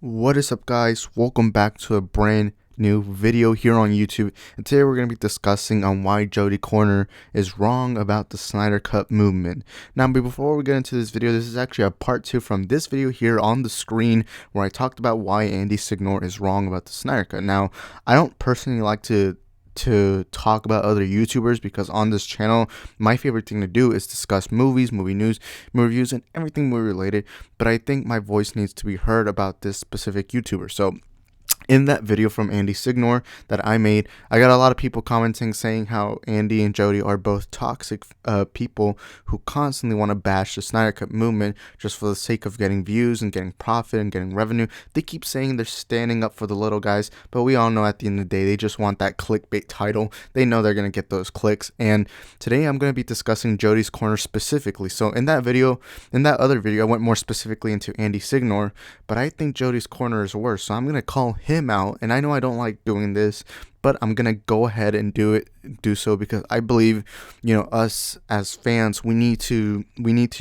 What is up, guys? Welcome back to a brand new video here on YouTube, and today we're going to be discussing on why Jody Corner is wrong about the Snyder Cut movement. Now, before we get into this video, this is actually a part 2 from this video here on the screen where I talked about why Andy Signor is wrong about the Snyder Cut. Now, I don't personally like to talk about other YouTubers because on this channel my favorite thing to do is discuss movies, movie news, movie reviews, and everything movie related, but I think my voice needs to be heard about this specific YouTuber. So in that video from Andy Signor that I made, I got a lot of people commenting saying how Andy and Jody are both toxic people who constantly want to bash the Snyder Cut movement just for the sake of getting views and getting profit and getting revenue. They keep saying they're standing up for the little guys, but we all know at the end of the day they just want that clickbait title. They know they're going to get those clicks, and today I'm going to be discussing Jody's Corner specifically. So in that other video, I went more specifically into Andy Signor, but I think Jody's Corner is worse, so I'm going to call him out. And I know I don't like doing this, but I'm gonna go ahead and do so because I believe, us as fans, we need to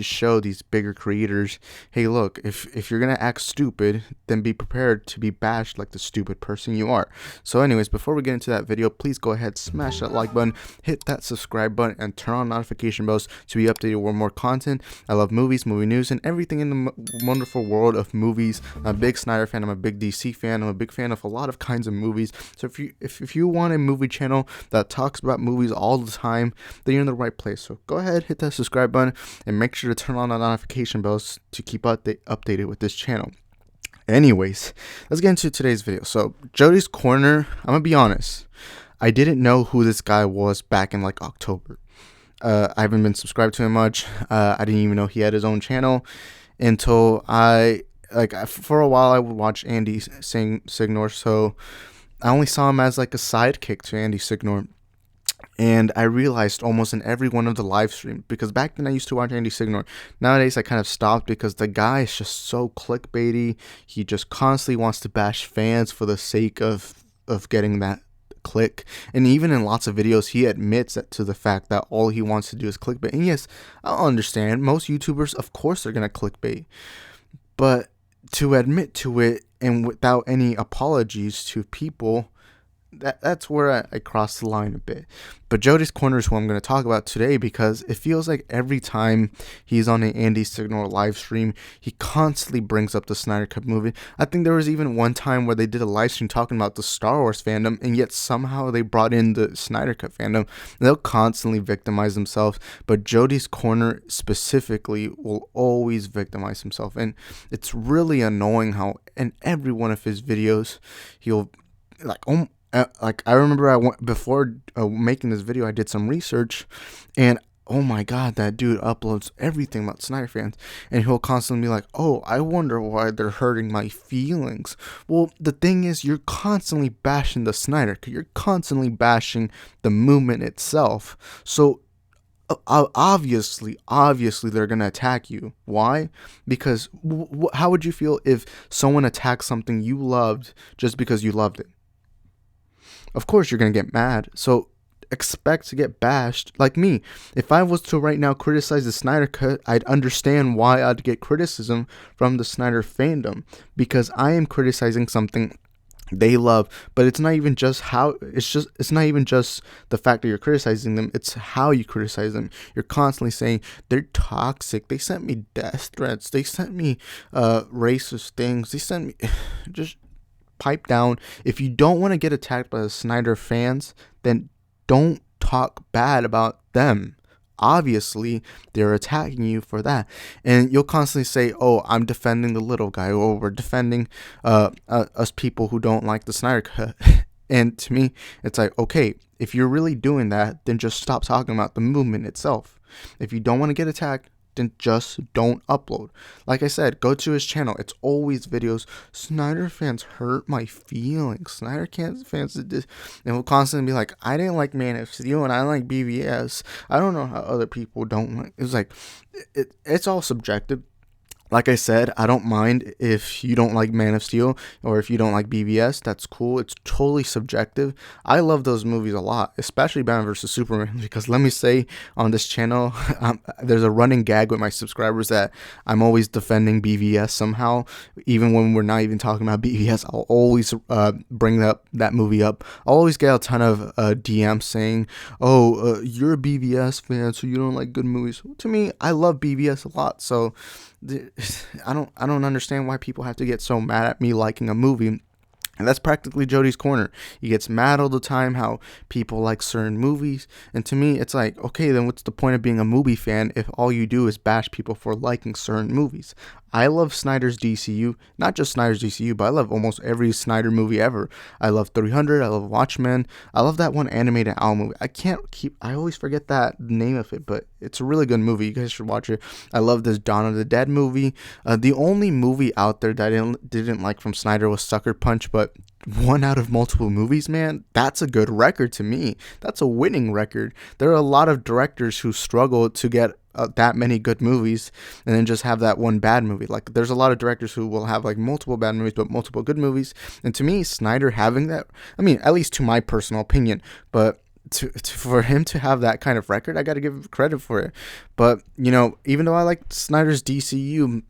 show these bigger creators, hey, look, if you're gonna act stupid, then be prepared to be bashed like the stupid person you are. So anyways, before we get into that video, please go ahead, smash that like button, hit that subscribe button, and turn on notification bells to be updated with more content. I love movies, movie news, and everything in the wonderful world of movies. I'm a big Snyder fan, I'm a big DC fan, I'm a big fan of a lot of kinds of movies. So if you want a movie channel that talks about movies all the time, then you're in the right place. So go ahead, hit that subscribe button, and make sure to turn on the notification bells to keep updated with this channel. Anyways, let's get into today's video. So Jody's Corner, I'm gonna be honest, I didn't know who this guy was back in like October. I haven't been subscribed to him much. I didn't even know he had his own channel until for a while I would watch Andy Signor, so I only saw him as like a sidekick to Andy Signor, and I realized almost in every one of the live streams, because back then I used to watch Andy Signor. Nowadays I kind of stopped because the guy is just so clickbaity. He just constantly wants to bash fans for the sake of getting that click, and even in lots of videos he admits to the fact that all he wants to do is clickbait. And yes, I'll understand, most YouTubers, of course, they're gonna clickbait, but to admit to it and without any apologies to people, that's where I cross the line a bit. But Jody's Corner is who I'm going to talk about today because it feels like every time he's on an Andy Signor live stream, he constantly brings up the Snyder Cut movie. I think there was even one time where they did a live stream talking about the Star Wars fandom, and yet somehow they brought in the Snyder Cut fandom. They'll constantly victimize themselves, but Jody's Corner specifically will always victimize himself, and it's really annoying how in every one of his videos he'll I remember before making this video, I did some research, and oh my god, that dude uploads everything about Snyder fans, and he'll constantly be like, oh, I wonder why they're hurting my feelings. Well, the thing is, you're constantly bashing the Snyder Cut, you're constantly bashing the movement itself, so obviously they're gonna attack you. Why? Because how would you feel if someone attacked something you loved just because you loved it? Of course you're going to get mad, so expect to get bashed. Like me, if I was to right now criticize the Snyder Cut, I'd understand why I'd get criticism from the Snyder fandom, because I am criticizing something they love. But it's not even just it's not even just the fact that you're criticizing them, it's how you criticize them. You're constantly saying they're toxic, they sent me death threats, they sent me racist things, they sent me just pipe down. If you don't want to get attacked by the Snyder fans, then don't talk bad about them. Obviously, they're attacking you for that. And you'll constantly say, oh, I'm defending the little guy, or we're defending us people who don't like the Snyder Cut. And to me, it's like, okay, if you're really doing that, then just stop talking about the movement itself. If you don't want to get attacked, then just don't upload. Like I said, go to his channel. It's always videos. Snyder fans hurt my feelings. Snyder fans did this. And he'll constantly be like, I didn't like Man of Steel and I like BVS. I don't know how other people don't like. It's like, it's all subjective. Like I said, I don't mind if you don't like Man of Steel or if you don't like BVS. That's cool. It's totally subjective. I love those movies a lot, especially Batman vs Superman. Because let me say on this channel, there's a running gag with my subscribers that I'm always defending BVS somehow, even when we're not even talking about BVS. I'll always bring that movie up. I'll always get a ton of DMs saying, "Oh, you're a BVS fan, so you don't like good movies." To me, I love BVS a lot, so I don't understand why people have to get so mad at me liking a movie. And that's practically Jody's corner. He gets mad all the time how people like certain movies. And to me, it's like, okay, then what's the point of being a movie fan if all you do is bash people for liking certain movies? I love Snyder's DCU, not just Snyder's DCU, but I love almost every Snyder movie ever. I love 300, I love Watchmen, I love that one animated owl movie. I always forget that name of it, but it's a really good movie. You guys should watch it. I love this Dawn of the Dead movie. The only movie out there that I didn't like from Snyder was Sucker Punch, but one out of multiple movies, man, that's a good record to me. That's a winning record. There are a lot of directors who struggle to get that many good movies and then just have that one bad movie. Like, there's a lot of directors who will have like multiple bad movies but multiple good movies. And to me, Snyder having that, I mean, at least to my personal opinion, but for him to have that kind of record, I got to give him credit for it. But, you know, even though I like Snyder's DCU,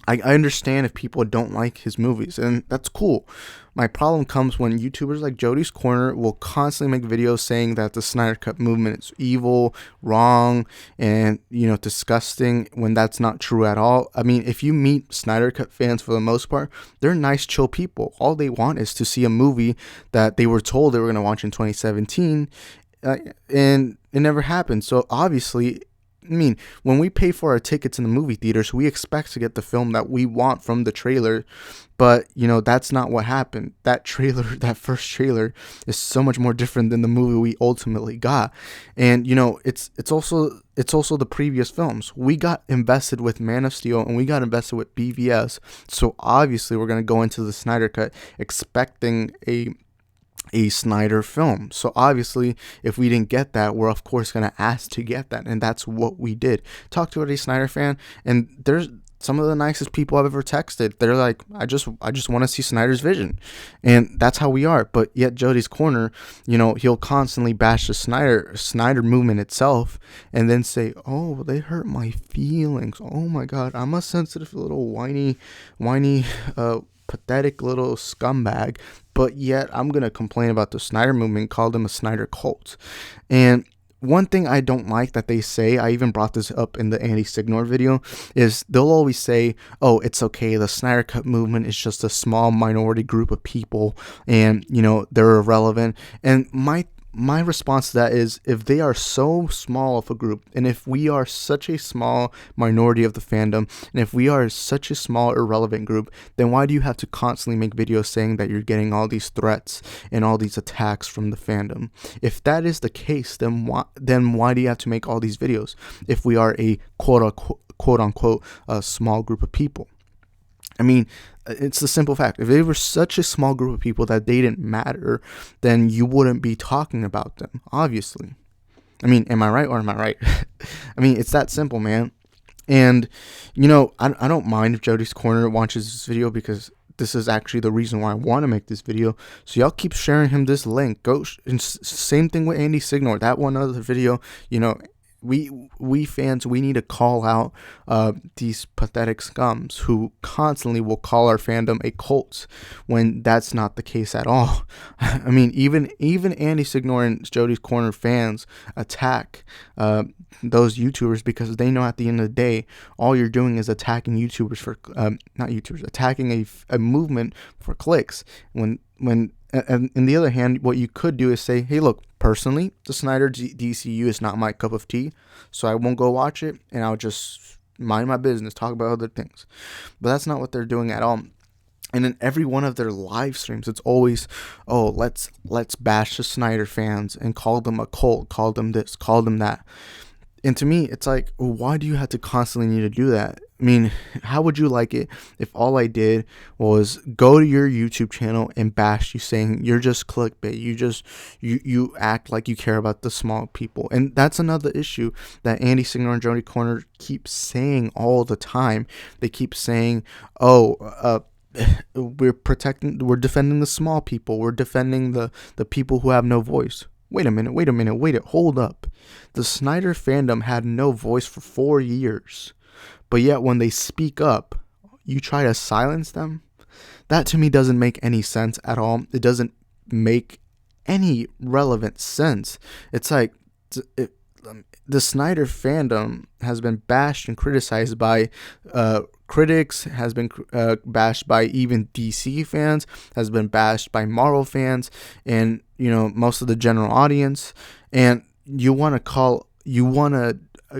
I understand if people don't like his movies, and that's cool. My problem comes when YouTubers like Jody's Corner will constantly make videos saying that the Snyder Cut movement is evil, wrong, and, you know, disgusting, when that's not true at all. I mean, if you meet Snyder Cut fans, for the most part, they're nice, chill people. All they want is to see a movie that they were told they were going to watch in 2017, and it never happened. So obviously, I mean, when we pay for our tickets in the movie theaters, we expect to get the film that we want from the trailer. But, you know, that's not what happened. That trailer, that first trailer, is so much more different than the movie we ultimately got. And, you know, it's also the previous films. We got invested with Man of Steel and we got invested with BVS. So obviously we're going to go into the Snyder Cut expecting a Snyder film. So obviously, if we didn't get that, we're of course going to ask to get that, and that's what we did. Talk to a Snyder fan, and there's some of the nicest people I've ever texted. They're like, I just want to see Snyder's vision, and that's how we are. But yet Jody's Corner, you know, he'll constantly bash the Snyder movement itself, and then say, oh, they hurt my feelings. Oh my God, I'm a sensitive little whiny pathetic little scumbag, but yet I'm going to complain about the Snyder movement, call them a Snyder cult. And one thing I don't like that they say, I even brought this up in the Andy Signor video, is they'll always say, oh, it's okay, the Snyder Cut movement is just a small minority group of people, and, you know, they're irrelevant. And my response to that is, if they are so small of a group, and if we are such a small minority of the fandom, and if we are such a small irrelevant group, then why do you have to constantly make videos saying that you're getting all these threats and all these attacks from the fandom? If that is the case, then why do you have to make all these videos if we are a quote unquote small group of people? I mean, it's the simple fact. If they were such a small group of people that they didn't matter, then you wouldn't be talking about them, obviously. I mean, am I right or am I right? I mean, it's that simple, man. And, you know, I don't mind if Jody's Corner watches this video, because this is actually the reason why I want to make this video. So y'all keep sharing him this link. Same thing with Andy Signor. That one other video, you know, we fans, we need to call out these pathetic scums who constantly will call our fandom a cult when that's not the case at all. I mean, even Andy Signor and Jody's Corner fans attack those YouTubers because they know at the end of the day, all you're doing is attacking YouTubers for not YouTubers, attacking a movement for clicks. And on the other hand, what you could do is say, hey, look, personally, the Snyder DCU is not my cup of tea, so I won't go watch it, and I'll just mind my business, talk about other things. But that's not what they're doing at all. And in every one of their live streams, it's always, oh, let's bash the Snyder fans and call them a cult, call them this, call them that. And to me, it's like, why do you have to constantly need to do that? I mean, how would you like it if all I did was go to your YouTube channel and bash you, saying you're just clickbait, you act like you care about the small people? And that's another issue that Andy Signor and Jody Corner keep saying all the time. They keep saying, oh, we're defending the small people, we're defending the people who have no voice. Wait a minute, hold up. The Snyder fandom had no voice for 4 years, but yet when they speak up, you try to silence them? That to me doesn't make any sense at all. It doesn't make any relevant sense. It's like, the Snyder fandom has been bashed and criticized by critics, has been bashed by even DC fans, has been bashed by Marvel fans, and most of the general audience. And you want to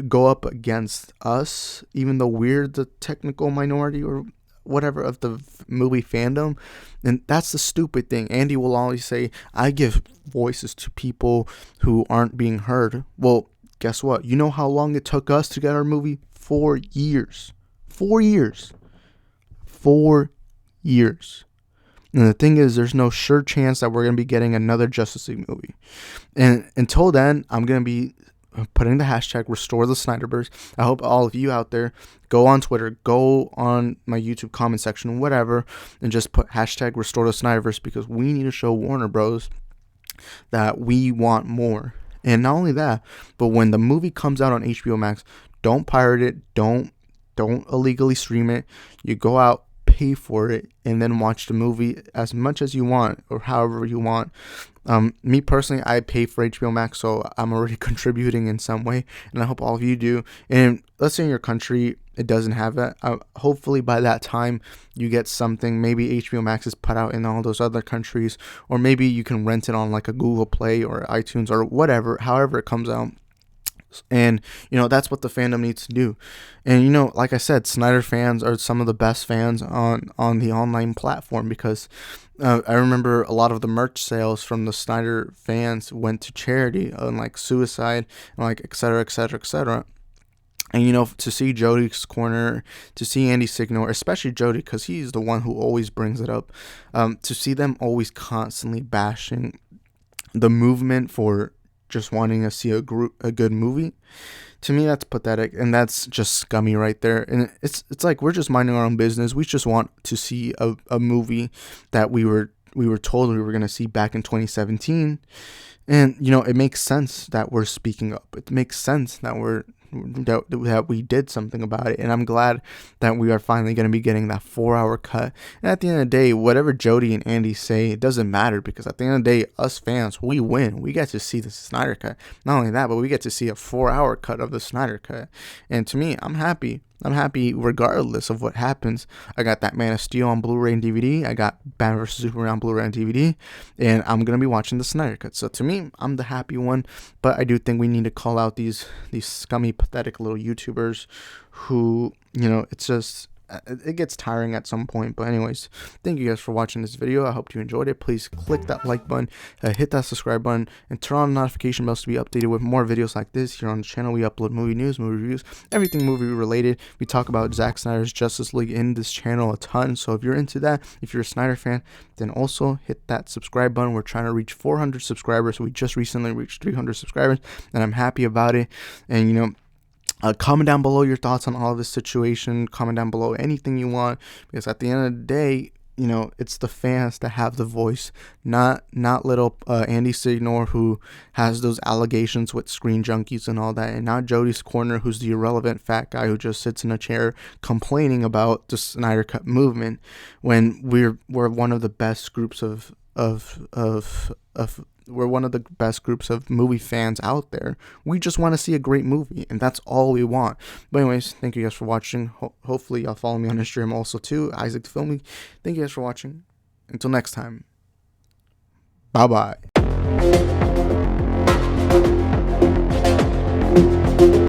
go up against us, even though we're the technical minority or whatever of the movie fandom. And that's the stupid thing. Andy will always say, I give voices to people who aren't being heard. Well, guess what? You know how long it took us to get our movie? 4 years. 4 years. 4 years. And the thing is, there's no sure chance that we're going to be getting another Justice League movie. And until then, I'm going to be putting the hashtag Restore the Snyderverse. I hope all of you out there go on Twitter, go on my YouTube comment section, whatever, and just put hashtag Restore the Snyderverse, because we need to show Warner Bros. That we want more. And not only that, but when the movie comes out on HBO Max, don't pirate it, don't illegally stream it. You go out, pay for it, and then watch the movie as much as you want or however you want. Me personally, I pay for HBO Max, so I'm already contributing in some way, and I hope all of you do. And let's say in your country it doesn't have that. Hopefully by that time you get something. Maybe HBO Max is put out in all those other countries, or maybe you can rent it on like a Google Play or iTunes or whatever, however it comes out. And that's what the fandom needs to do. And like I said, Snyder fans are some of the best fans on the online platform, because I remember a lot of the merch sales from the Snyder fans went to charity, and like suicide, and like et cetera, et cetera, et cetera. And to see Jody's Corner, to see Andy Signor, especially Jody, because he's the one who always brings it up, to see them always constantly bashing the movement for just wanting to see a good movie, to me that's pathetic, and that's just scummy right there. And it's like we're just minding our own business. We just want to see a movie that we were told we were going to see back in 2017. And it makes sense that we're speaking up. It makes sense that we did something about it, and I'm glad that we are finally going to be getting that 4-hour cut. And at the end of the day, whatever Jody and Andy say, it doesn't matter, because at the end of the day, us fans, we win. We get to see the Snyder Cut. Not only that, but we get to see a 4-hour cut of the Snyder Cut. And to me, I'm happy. I'm happy regardless of what happens. I got that Man of Steel on Blu-ray and DVD. I got Batman vs. Superman on Blu-ray and DVD. And I'm going to be watching the Snyder Cut. So to me, I'm the happy one. But I do think we need to call out these scummy, pathetic little YouTubers who, it's just, it gets tiring at some point. But anyways, thank you guys for watching this video. I hope you enjoyed it. Please click that like button, hit that subscribe button, and turn on the notification bells to be updated with more videos like this here on the channel. We upload movie news, movie reviews, everything movie related. We talk about Zack Snyder's Justice League in this channel a ton. So if you're into that, if you're a Snyder fan, then also hit that subscribe button. We're trying to reach 400 subscribers. We just recently reached 300 subscribers, and I'm happy about it. And comment down below your thoughts on all of this situation. Comment down below anything you want, because at the end of the day, it's the fans that have the voice, not little Andy Signor, who has those allegations with Screen Junkies and all that, and not Jody's Corner, who's the irrelevant fat guy who just sits in a chair complaining about the Snyder Cut movement, when we're one of the best groups we're one of the best groups of movie fans out there. We just want to see a great movie, and that's all we want. But anyways, thank you guys for watching. Hopefully y'all follow me on Instagram also too, Isaac the Filming. Thank you guys for watching. Until next time, bye bye.